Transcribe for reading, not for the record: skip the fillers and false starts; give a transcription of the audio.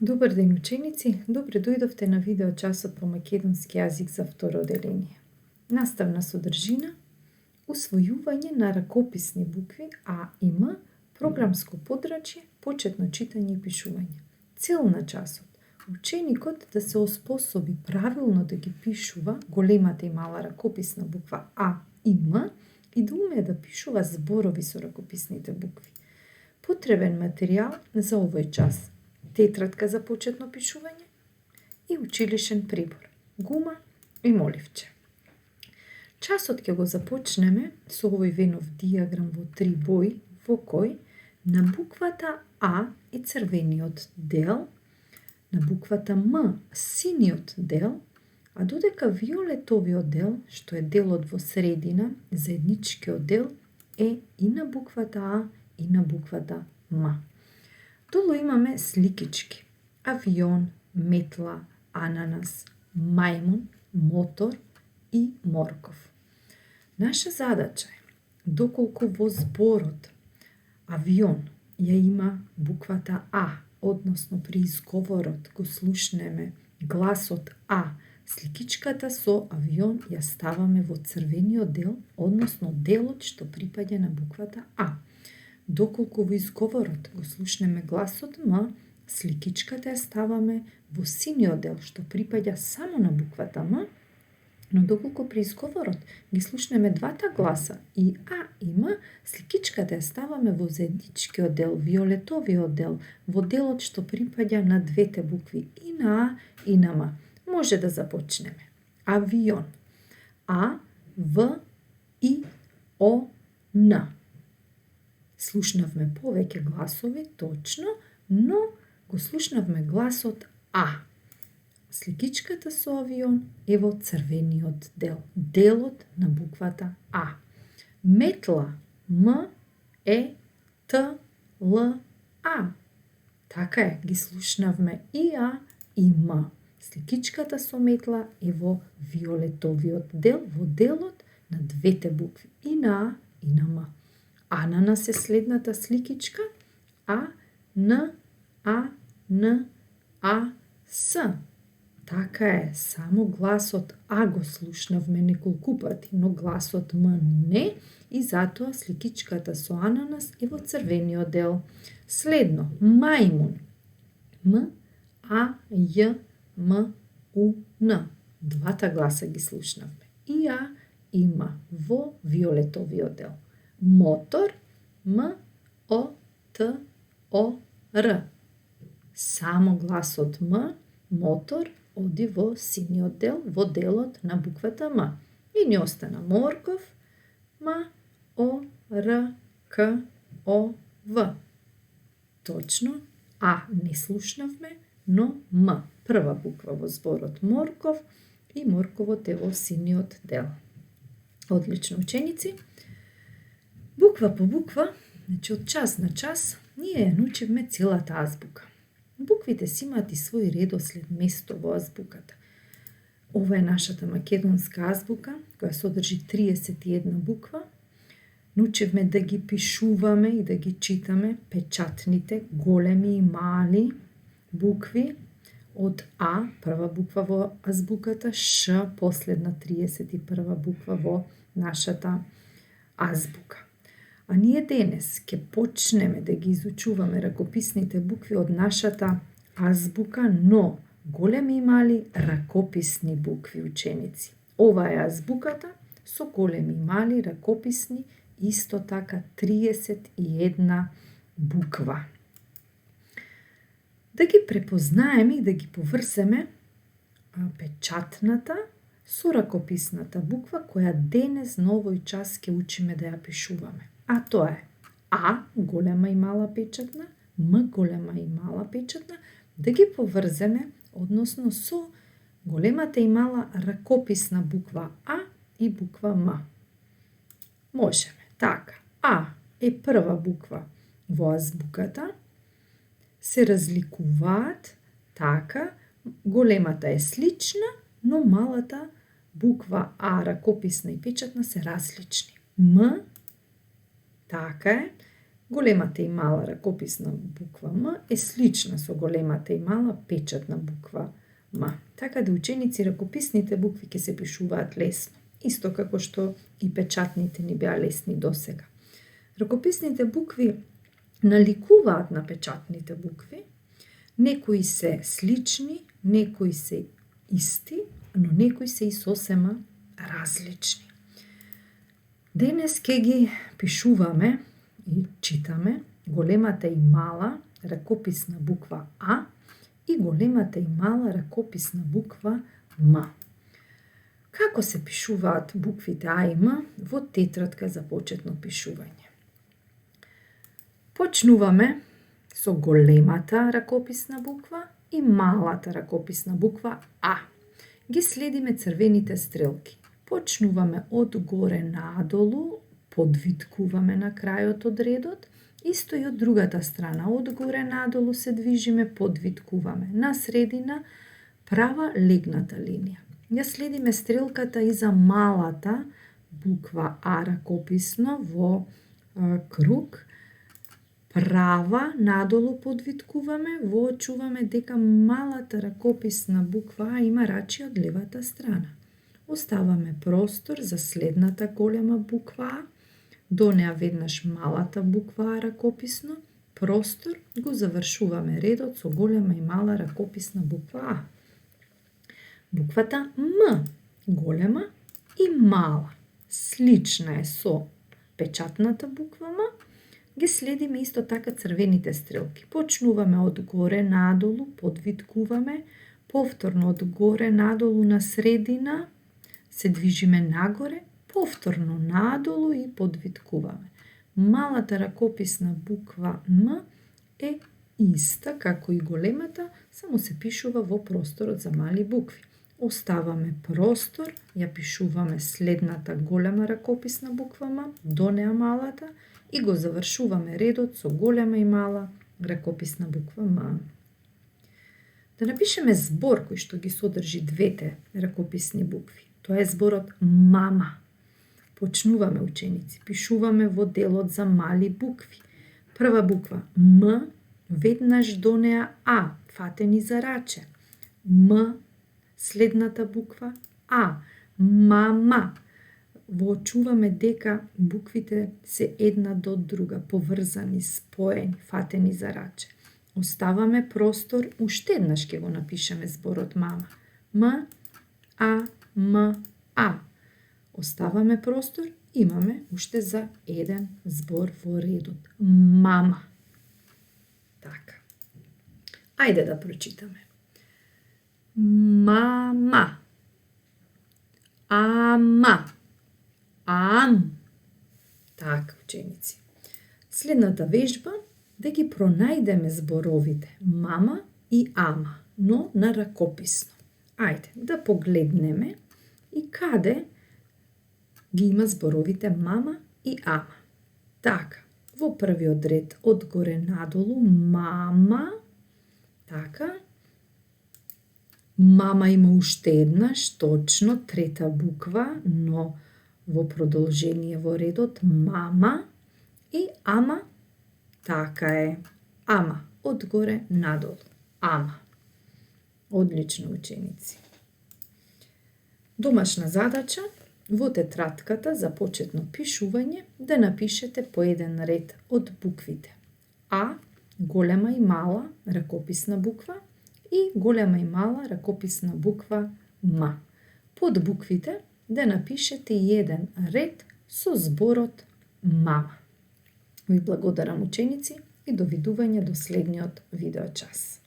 Добар ден, ученици! Добре дојдовте на видеочасот по македонски јазик за второ одделение. Наставна содржина, усвојување на ракописни букви А и М, програмско подрачје, почетно читање и пишување. Цел на часот: ученикот да се оспособи правилно да ги пишува големата и мала ракописна буква А и М и да умее да пишува зборови со ракописните букви. Потребен материјал за овој час: тетрадка за почетно пишување и училишен прибор, гума и моливче. Часот ќе го започнеме со овој венов дијаграм во 3 бои, во кој на буквата А и црвениот дел, на буквата М синиот дел, а додека виолетовиот дел, што е делот во средина, заедничкиот дел, е и на буквата А и на буквата М. Долу имаме сликички: авион, метла, ананас, мајмун, мотор и морков. Наша задача е, доколку во зборот авион ја има буквата А, односно при изговорот го слушнеме гласот А, сликичката со авион ја ставаме во црвениот дел, односно делот што припаѓа на буквата А. Доколку во изговорот го слушнеме гласот М, сликичката ја ставаме во синиот дел, што припаѓа само на буквата М, но доколку при изговорот ги слушнеме двата гласа и А и М, сликичката ја ставаме во заедничкиот дел, виолетовиот дел, во делот што припаѓа на двете букви, и на А и на М. Може да започнеме. Авион. А, В, И, О, Н. Слушнавме повеќе гласови, точно, но го слушнавме гласот А. Сликичката со авион е во црвениот дел, делот на буквата А. Метла, М, Е, Т, Л, А. Така е, ги слушнавме и А и М. Сликичката со метла е во виолетовиот дел, во делот на двете букви, и на А и на М. Ананас е следната сликичка: А, Н, А, Н, А, С. Така е, само гласот А го слушнавме неколку пати, но гласот М не, и затоа сликичката со ананас е во црвениот дел. Следно, мајмун. М, А, Ј, М, У, Н. Двата гласа ги слушнавме, и А и М, во виолетовиот дел. Мотор, М, О, Т, О, Р. Само гласот М, мотор, оди во синиот дел, во делот на буквата М. И ни остана морков, М, О, Р, К, О, В. Точно, А не слушнавме, но М, прва буква во зборот морков, и морковот е во синиот дел. Одлично, ученици! Буква по буква, значи од час на час, ние ја научивме целата азбука. Буквите си имаат и свој редослед, место во азбуката. Ова е нашата македонска азбука, која содржи 31 буква. Научивме да ги пишуваме и да ги читаме печатните, големи и мали букви, од А, прва буква во азбуката, Ш, последна 31 буква во нашата азбука. А ние денес ќе почнеме да ги изучуваме ракописните букви од нашата азбука, но големи и мали ракописни букви, ученици. Ова е азбуката со големи и мали ракописни, исто така 31 буква. Да ги препознаеме и да ги поврземе печатната со ракописната буква, која денес на овој час ќе учиме да ја пишуваме. А тоа е А, голема и мала печатна, М, голема и мала печатна, да ги поврземе, односно со големата и мала ракописна буква А и буква М. Можеме. Така, А е прва буква во азбуката, се разликуваат, така, големата е слична, но малата буква А, ракописна и печатна, се различни. М, така е, Големата и мала ракописна буква М е слична со големата и мала печатна буква М. Така да ученици ракописните букви ќе се пишуваат лесно, исто како што и печатните ни беа лесни досега. Ракописните букви наликуваат на печатните букви, некои се слични, некои се исти, но некои се и сосема различни. Денес ќе ги пишуваме и читаме големата и мала ракописна буква А и големата и мала ракописна буква М. Како се пишуваат буквите А и М во тетрадка за почетно пишување? Почнуваме со големата ракописна буква и малата ракописна буква А. Ги следиме црвените стрелки. Почнуваме од горе надолу, подвиткуваме на крајот од редот, исто и од другата страна, од горе надолу се движиме, подвиткуваме. На средина права легната линија. Ја следиме стрелката и за малата буква А ракописно во круг, права надолу подвиткуваме, воочуваме дека малата ракописна буква А има рачи од левата страна. Оставаме простор за следната голема буква А, до неа веднаш малата буква А ракописно, простор, го завршуваме редот со голема и мала ракописна буква А. Буквата М, голема и мала, слична е со печатната буква М, ги следиме исто така црвените стрелки. Почнуваме од горе надолу, подвиткуваме, повторно од горе надолу на средина, се движиме нагоре, повторно надолу и подвиткуваме. Малата ракописна буква М е иста како и големата, само се пишува во просторот за мали букви. Оставаме простор, ја пишуваме следната голема ракописна буква М, до неа малата и го завршуваме редот со голема и мала ракописна буква М. Да напишеме збор кој што ги содржи двете ракописни букви. Тоа е зборот мама. Почнуваме, ученици, пишуваме во делот за мали букви. Прва буква М, веднаш до неа А, фатени за раче. М, следната буква А, мама. Воочуваме дека буквите се една до друга, поврзани, споени, фатени за раче. Оставаме простор, уште еднаш ќе го напишеме зборот мама. М, А, М, А. Оставаме простор, имаме уште за еден збор во редот. Мама. Така. Ајде да прочитаме. Мама. Ама. Ам. Така, ученици. Следната вежба да ги пронајдеме зборовите мама и ама, но на ракописно. Ајде да погледнеме и каде ги има зборовите мама и ама. Така, во првиот ред од горе надолу мама, така, мама има уште еднаш, точно, трета буква, но во продолжение во редот мама и ама, така е, ама, од горе надолу, ама. Одлично, ученици. Домашна задача во тетратката за почетно пишување да напишете по еден ред од буквите А, голема и мала ракописна буква и голема и мала ракописна буква М. Под буквите да напишете и еден ред со зборот мама. Ви благодарам, ученици, и довидување до следниот видеочас.